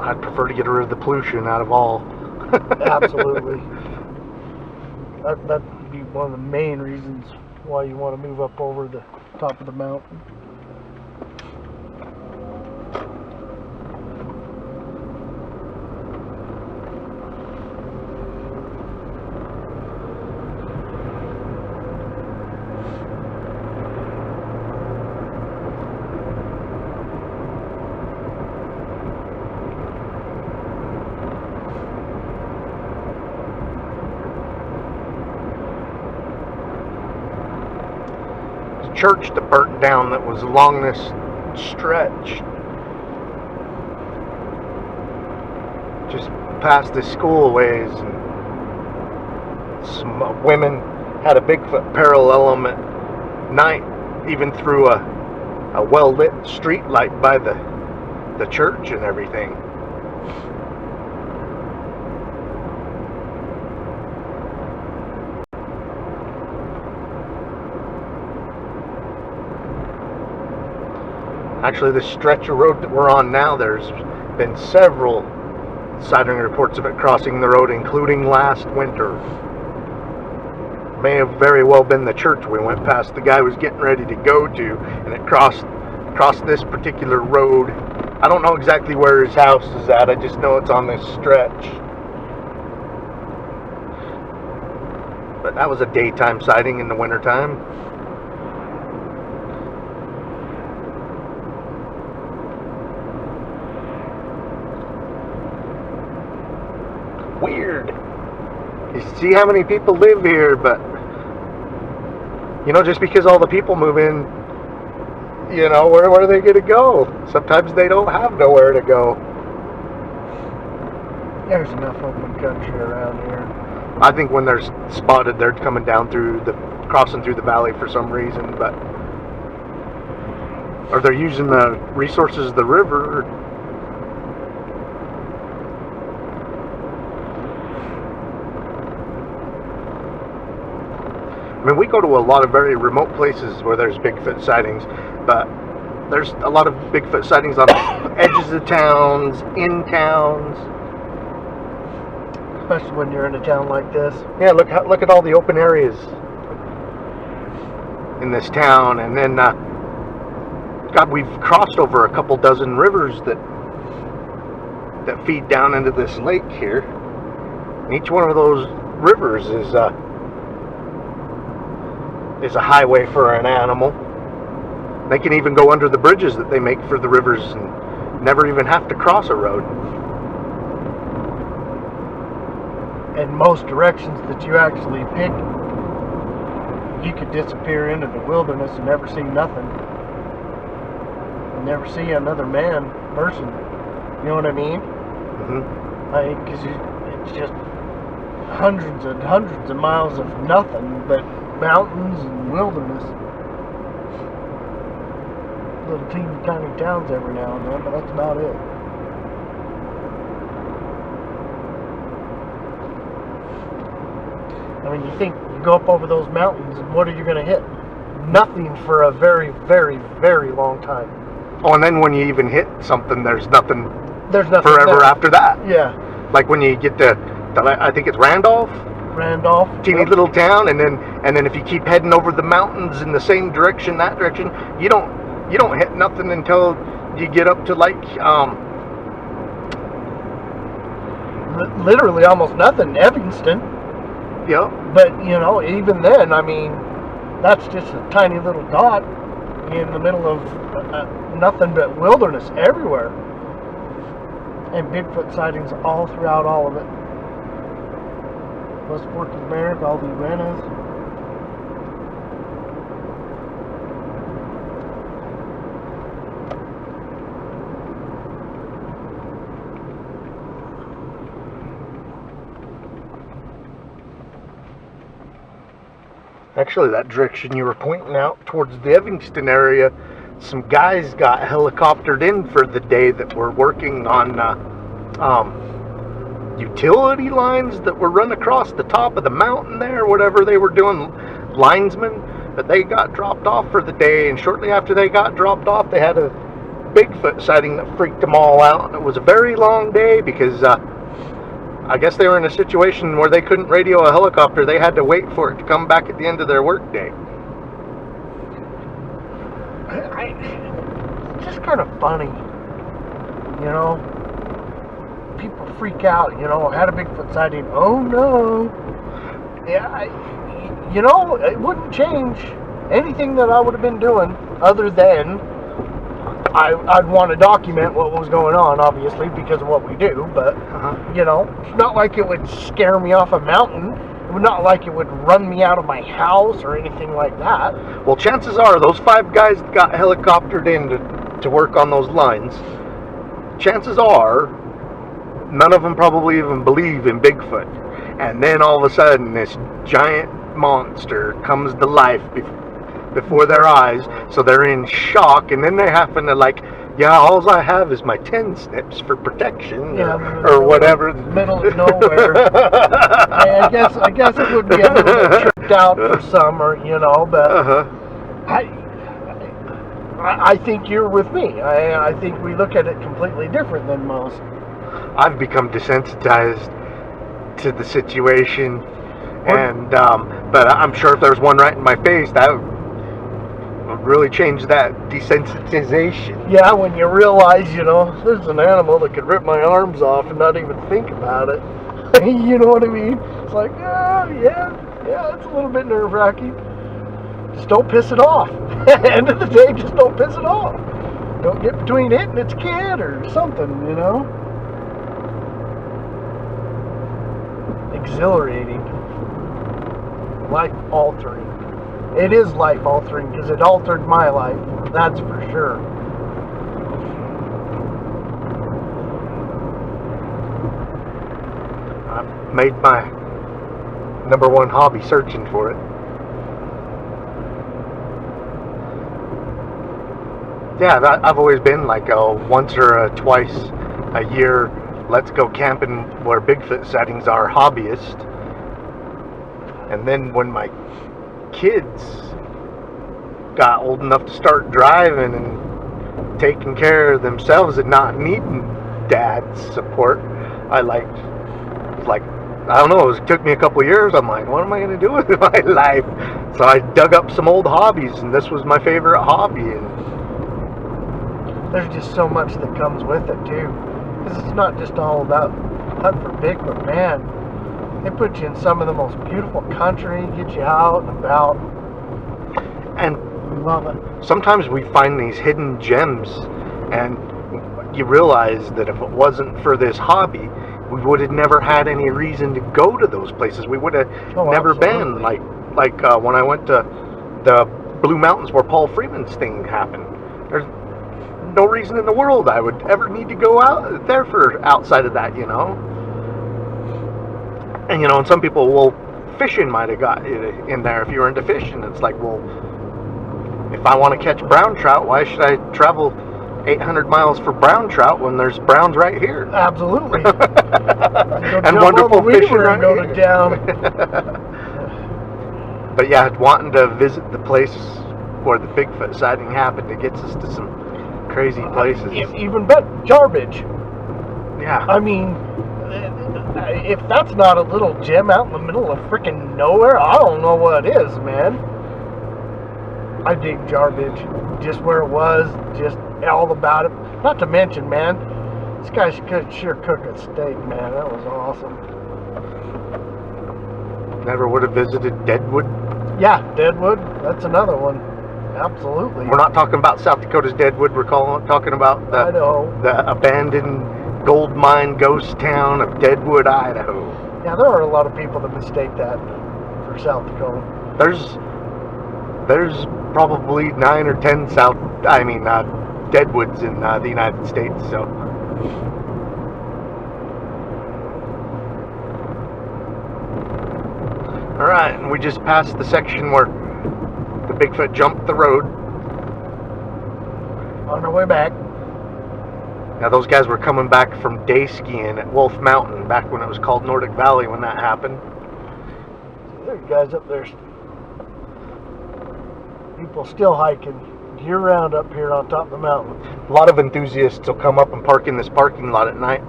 I'd prefer to get rid of the pollution out of all. Absolutely. That'd be one of the main reasons why you want to move up over the top of the mountain. Church that burnt down that was along this stretch, just past the school ways, and some women had a Bigfoot parallel them at night, even through a well-lit street light by the church and everything. Actually, this stretch of road that we're on now, there's been several sighting reports of it crossing the road, including last winter. May have very well been the church we went past. The guy was getting ready to go to, and it crossed this particular road. I don't know exactly where his house is at. I just know it's on this stretch. But that was a daytime sighting in the wintertime. Weird. You see how many people live here, but you know, just because all the people move in, you know, where are they going to go? Sometimes they don't have nowhere to go. There's enough open country around here. I think when they're spotted, they're coming down crossing through the valley for some reason, but or they're using the resources of the river. mean, we go to a lot of very remote places where there's Bigfoot sightings, but there's a lot of Bigfoot sightings on edges of towns, in towns. Especially when you're in a town like this. Yeah, look at all the open areas in this town, and then God, we've crossed over a couple dozen rivers that feed down into this lake here. And each one of those rivers is a highway for an animal. They can even go under the bridges that they make for the rivers and never even have to cross a road. And most directions that you actually pick, you could disappear into the wilderness and never see nothing. And never see another person. You know what I mean? Mm-hmm. Because it's just hundreds and hundreds of miles of nothing but mountains and wilderness. Little teeny tiny towns every now and then, but that's about it. I mean, you think you go up over those mountains and what are you going to hit? Nothing for a very, very, very long time. Oh, and then when you even hit something, there's nothing forever there. after that. Yeah. Like when you get to I think it's Randolph, teeny little town, and then if you keep heading over the mountains in the same direction, that direction, you don't hit nothing until you get up to like literally almost nothing, Evanston. Yeah. But even then, I mean, that's just a tiny little dot in the middle of nothing but wilderness everywhere, and Bigfoot sightings all throughout all of it. West Fork of America, all the Uranus. Actually, that direction you were pointing out towards the Evanston area, some guys got helicoptered in for the day that were working on utility lines that were run across the top of the mountain there, whatever they were doing, linesmen. But they got dropped off for the day, and shortly after they got dropped off, they had a Bigfoot sighting that freaked them all out. And it was a very long day because I guess they were in a situation where they couldn't radio a helicopter. They had to wait for it to come back at the end of their work day. It's just kind of funny, people freak out, had a Bigfoot sighting, oh no. Yeah, it wouldn't change anything that I would have been doing other than I'd want to document what was going on, obviously, because of what we do, but, it's not like it would scare me off a mountain. It would not like it would run me out of my house or anything like that. Well, chances are those 5 guys that got helicoptered in to work on those lines, chances are none of them probably even believe in Bigfoot. And then all of a sudden this giant monster comes to life before their eyes, so they're in shock, and then they happen to all I have is my 10 snips for protection, or whatever. Middle of nowhere. I guess it would be a little bit tripped out for some, but I think you're with me. I think we look at it completely different than most. I've become desensitized to the situation, and but I'm sure if there was one right in my face, that would really change that desensitization. Yeah, when you realize, there's an animal that could rip my arms off and not even think about it. You know what I mean? It's like, yeah, it's a little bit nerve-wracking. Just don't piss it off. At the end of the day, just don't piss it off. Don't get between it and its kid or something, Exhilarating. Life-altering. It is life-altering because it altered my life. That's for sure. I've made my #1 hobby searching for it. Yeah, I've always been like a once or a twice a year, let's go camping where Bigfoot sightings are hobbyist. And then when my kids got old enough to start driving and taking care of themselves and not needing dad's support, I don't know, it took me a couple years. I'm like, what am I going to do with my life? So I dug up some old hobbies, and this was my favorite hobby. And there's just so much that comes with it too, because it's not just all about hunting for Bigfoot, man. They put you in some of the most beautiful country, get you out and about, and love it. Sometimes we find these hidden gems, and you realize that if it wasn't for this hobby, we would have never had any reason to go to those places. We would have never been. Like when I went to the Blue Mountains where Paul Freeman's thing happened. There's no reason in the world I would ever need to go out there for outside of that, you know. And and some people, well, fishing might have got in there if you were into fishing. It's like, well, if I want to catch brown trout, why should I travel 800 miles for brown trout when there's browns right here? Absolutely. And wonderful fishing right here. Down. But yeah, wanting to visit the place where the Bigfoot sighting happened, it gets us to some crazy places. Even better, Jarbidge. Yeah. I mean, if that's not a little gem out in the middle of freaking nowhere, I don't know what is, man. I dig Jarbidge, just where it was, just all about it. Not to mention, man, this guy could sure cook a steak, man. That was awesome. Never would have visited Deadwood. Yeah, Deadwood. That's another one. Absolutely. We're not talking about South Dakota's Deadwood. We're talking about the abandoned gold mine ghost town of Deadwood, Idaho. Yeah, there are a lot of people that mistake that for South Dakota. There's probably 9 or 10 Deadwoods in the United States. So. All right, and we just passed the section where the Bigfoot jumped the road. On our way back. Now those guys were coming back from day skiing at Wolf Mountain back when it was called Nordic Valley when that happened. There's guys up there. People still hiking year-round up here on top of the mountain. A lot of enthusiasts will come up and park in this parking lot at night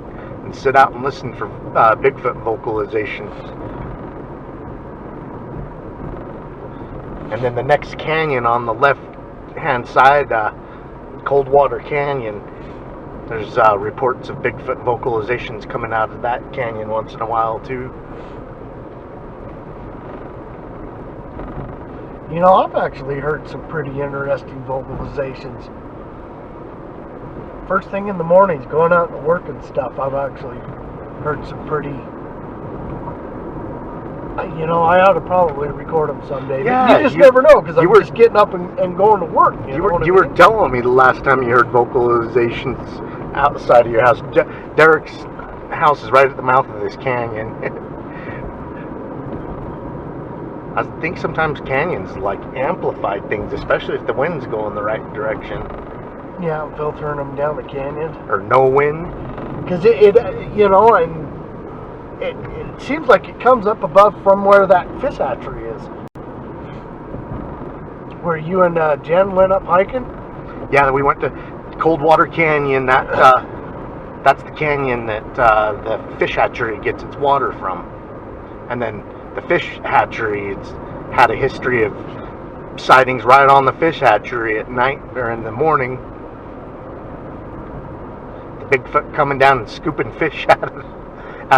and sit out and listen for Bigfoot vocalizations. And then the next canyon on the left-hand side, Coldwater Canyon, there's reports of Bigfoot vocalizations coming out of that canyon once in a while, too. I've actually heard some pretty interesting vocalizations. First thing in the mornings, going out to work and stuff, I've actually heard some pretty... I ought to probably record them someday. Yeah, you just never know, because I'm just getting up and going to work. You were telling me the last time you heard vocalizations outside of your house. Derek's house is right at the mouth of this canyon. I think sometimes canyons amplify things, especially if the wind's going the right direction. Yeah, filtering them down the canyon. Or no wind. Because it seems like it comes up above from where that fish hatchery is. Where you and Jen went up hiking? Yeah, we went to Coldwater Canyon. That's the canyon that the fish hatchery gets its water from. And then the fish hatchery, it's had a history of sightings right on the fish hatchery at night or in the morning. The Bigfoot coming down and scooping fish out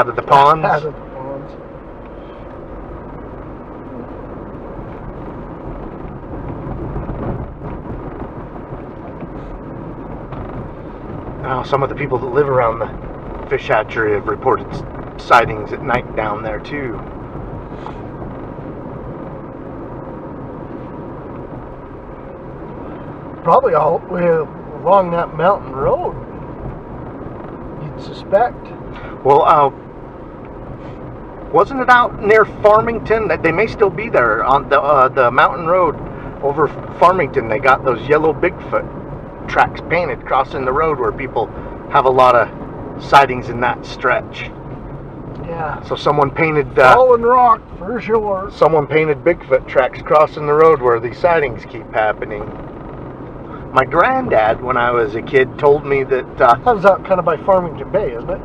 of the ponds. Out of the ponds. Now, some of the people that live around the fish hatchery have reported sightings at night down there too. Probably all the way along that mountain road, you'd suspect. Well, wasn't it out near Farmington? That they may still be there on the mountain road over Farmington. They got those yellow Bigfoot tracks painted crossing the road where people have a lot of sightings in that stretch. Yeah. So someone painted Fallen rock for sure. someone painted Bigfoot tracks crossing the road where these sightings keep happening. My granddad, when I was a kid, told me that That was out kind of by Farmington Bay, isn't it?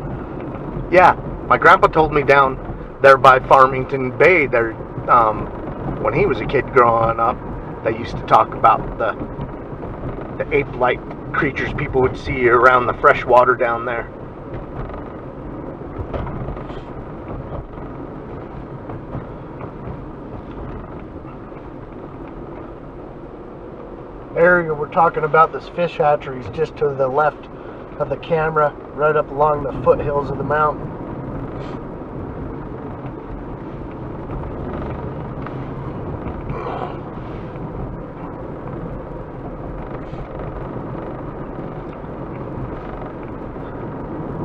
yeah, my grandpa told me down there by Farmington Bay there, when he was a kid growing up, they used to talk about the ape-like creatures people would see around the fresh water down there. Area we're talking about, this fish hatchery is just to the left of the camera, right up along the foothills of the mountain.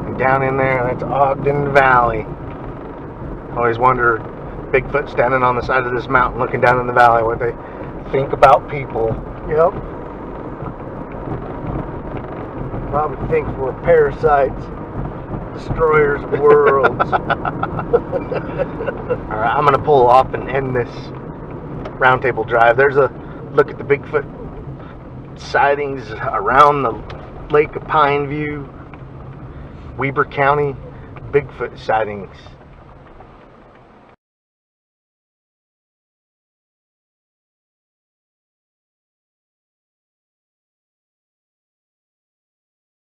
And down in there, that's Ogden Valley. Always wondered, Bigfoot standing on the side of this mountain looking down in the valley, what they think about people. Yep. Probably think we're parasites, destroyers of worlds. Alright, I'm going to pull off and end this Roundtable drive. There's a look at the Bigfoot sightings around the lake of Pineview, Weber County, Bigfoot sightings.